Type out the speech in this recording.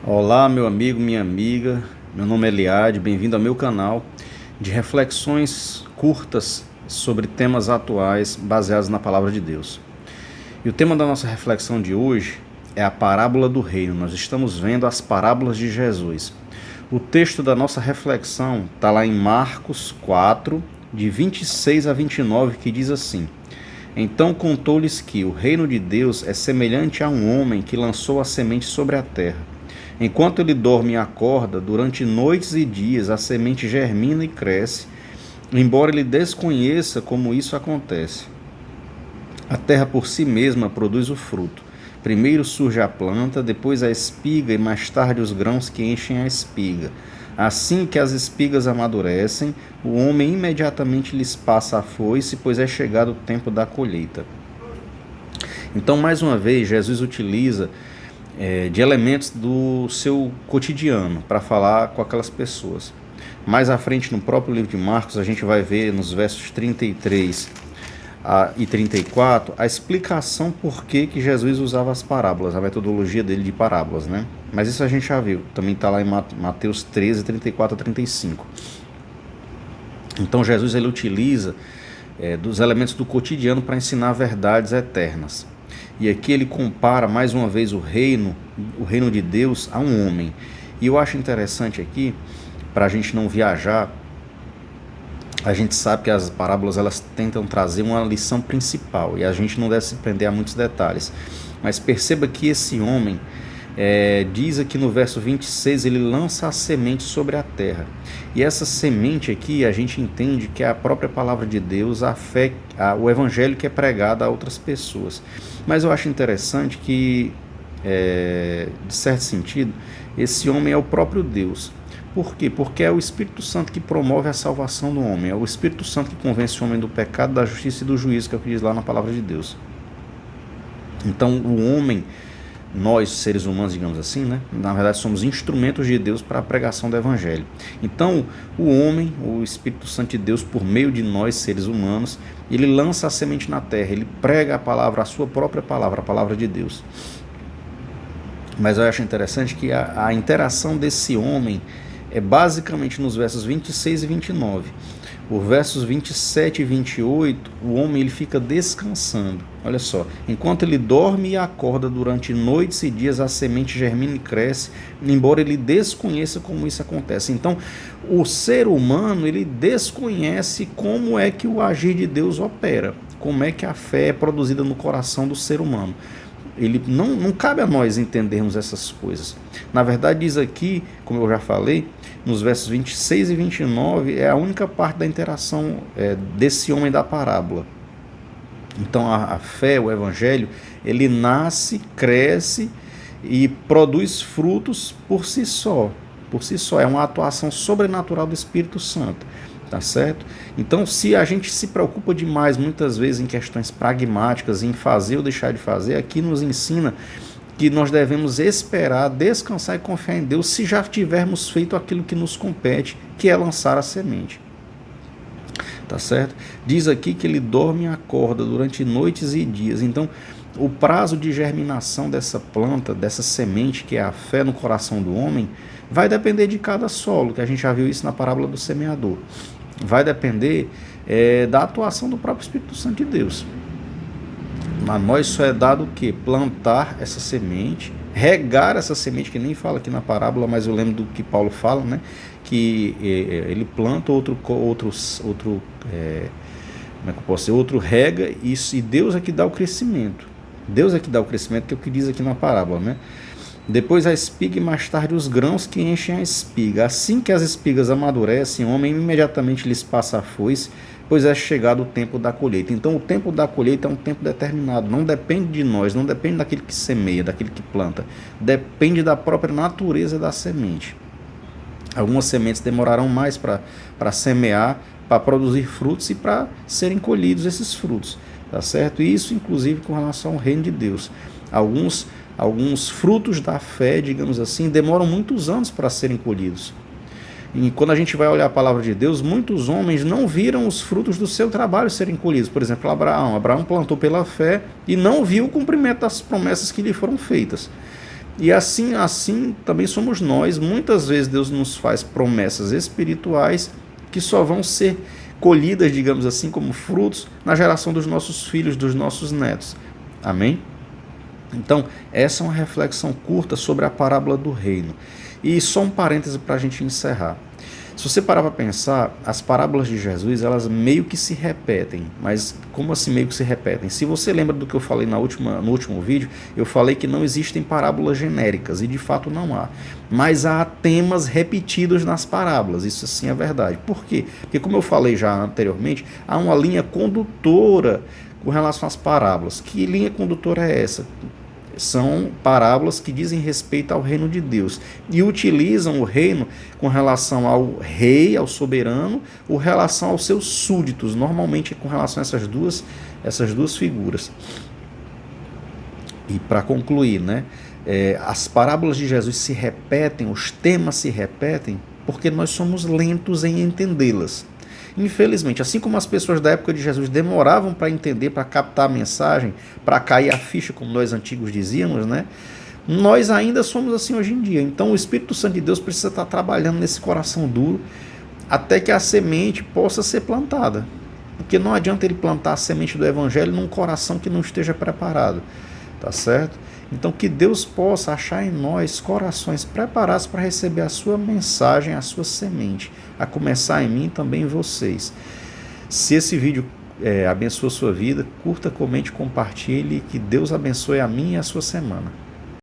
Olá, meu amigo, minha amiga. Meu nome é Eliade, bem-vindo ao meu canal de reflexões curtas sobre temas atuais baseados na Palavra de Deus. E o tema da nossa reflexão de hoje é a parábola do reino. Nós estamos vendo as parábolas de Jesus. O texto da nossa reflexão está lá em Marcos 4, de 26 a 29, que diz assim: Então contou-lhes que o reino de Deus é semelhante a um homem que lançou a semente sobre a terra. Enquanto ele dorme e acorda, durante noites e dias a semente germina e cresce, embora ele desconheça como isso acontece. A terra por si mesma produz o fruto. Primeiro surge a planta, depois a espiga e mais tarde os grãos que enchem a espiga. Assim que as espigas amadurecem, o homem imediatamente lhes passa a foice, pois é chegado o tempo da colheita. Então, mais uma vez, Jesus utiliza de elementos do seu cotidiano para falar com aquelas pessoas. Mais à frente, no próprio livro de Marcos, a gente vai ver nos versos 33 e 34 a explicação por que Jesus usava as parábolas, a metodologia dele de parábolas, né? Mas isso a gente já viu, também está lá em Mateus 13, 34 a 35. Então Jesus ele utiliza dos elementos do cotidiano para ensinar verdades eternas. E aqui ele compara mais uma vez o reino de Deus a um homem. E eu acho interessante aqui, para a gente não viajar, a gente sabe que as parábolas elas tentam trazer uma lição principal e a gente não deve se prender a muitos detalhes. Mas perceba que esse homem, diz aqui no verso 26, ele lança a semente sobre a terra. E essa semente aqui a gente entende que é a própria palavra de Deus, a fé, o evangelho que é pregado a outras pessoas. Mas eu acho interessante que, de certo sentido, esse homem é o próprio Deus. Por quê? Porque é o Espírito Santo que promove a salvação do homem. É o Espírito Santo que convence o homem do pecado, da justiça e do juízo, que é o que diz lá na palavra de Deus. Então o homem, nós seres humanos, digamos assim, né? Na verdade somos instrumentos de Deus para a pregação do Evangelho. Então o homem, o Espírito Santo de Deus, por meio de nós seres humanos, ele lança a semente na terra, ele prega a palavra, a sua própria palavra, a palavra de Deus. Mas eu acho interessante que a interação desse homem é basicamente nos versos 26 e 29. Os versos 27 e 28, o homem ele fica descansando. Olha só, enquanto ele dorme e acorda durante noites e dias, a semente germina e cresce, embora ele desconheça como isso acontece. Então, o ser humano, ele desconhece como é que o agir de Deus opera, como é que a fé é produzida no coração do ser humano. Ele não cabe a nós entendermos essas coisas. Na verdade, diz aqui, como eu já falei, nos versos 26 e 29, é a única parte da interação desse homem da parábola. Então, a fé, o evangelho, ele nasce, cresce e produz frutos por si só. Por si só, é uma atuação sobrenatural do Espírito Santo. Tá certo? Então, se a gente se preocupa demais, muitas vezes, em questões pragmáticas, em fazer ou deixar de fazer, aqui nos ensina que nós devemos esperar, descansar e confiar em Deus se já tivermos feito aquilo que nos compete, que é lançar a semente. Tá certo? Diz aqui que ele dorme e acorda durante noites e dias. Então, o prazo de germinação dessa planta, dessa semente, que é a fé no coração do homem, vai depender de cada solo, que a gente já viu isso na parábola do semeador. Vai depender da atuação do próprio Espírito Santo de Deus. A nós só é dado o quê? Plantar essa semente, regar essa semente, que nem fala aqui na parábola, mas eu lembro do que Paulo fala, né? Que ele planta, outro como é que eu posso dizer? Outro rega, e Deus é que dá o crescimento. Deus é que dá o crescimento, que é o que diz aqui na parábola, né? Depois a espiga e mais tarde os grãos que enchem a espiga. Assim que as espigas amadurecem, o homem imediatamente lhes passa a foice, pois é chegado o tempo da colheita. Então o tempo da colheita é um tempo determinado, não depende de nós, não depende daquele que semeia, daquele que planta, depende da própria natureza da semente. Algumas sementes demorarão mais para semear, para produzir frutos e para serem colhidos esses frutos, tá certo? E isso inclusive com relação ao reino de Deus. Alguns frutos da fé, digamos assim, demoram muitos anos para serem colhidos. E quando a gente vai olhar a palavra de Deus, muitos homens não viram os frutos do seu trabalho serem colhidos. Por exemplo, Abraão plantou pela fé e não viu o cumprimento das promessas que lhe foram feitas. E assim também somos nós. Muitas vezes Deus nos faz promessas espirituais que só vão ser colhidas, digamos assim, como frutos na geração dos nossos filhos, dos nossos netos. Amém? Então, essa é uma reflexão curta sobre a parábola do reino. E só um parêntese para a gente encerrar. Se você parar para pensar, as parábolas de Jesus, elas meio que se repetem. Mas como assim meio que se repetem? Se você lembra do que eu falei no último vídeo, eu falei que não existem parábolas genéricas, e de fato não há. Mas há temas repetidos nas parábolas, isso sim é verdade. Por quê? Porque como eu falei já anteriormente, há uma linha condutora com relação às parábolas. Que linha condutora é essa? São parábolas que dizem respeito ao reino de Deus e utilizam o reino com relação ao rei, ao soberano, ou relação aos seus súditos, normalmente com relação a essas duas figuras. E para concluir, as parábolas de Jesus se repetem, os temas se repetem, porque nós somos lentos em entendê-las. Infelizmente, assim como as pessoas da época de Jesus demoravam para entender, para captar a mensagem, para cair a ficha, como nós antigos dizíamos, nós ainda somos assim hoje em dia. Então o Espírito Santo de Deus precisa estar trabalhando nesse coração duro até que a semente possa ser plantada. Porque não adianta ele plantar a semente do Evangelho num coração que não esteja preparado. Tá certo? Então que Deus possa achar em nós corações preparados para receber a sua mensagem, a sua semente, a começar em mim e também em vocês. Se esse vídeo abençoa a sua vida, curta, comente, compartilhe, que Deus abençoe a mim e a sua semana.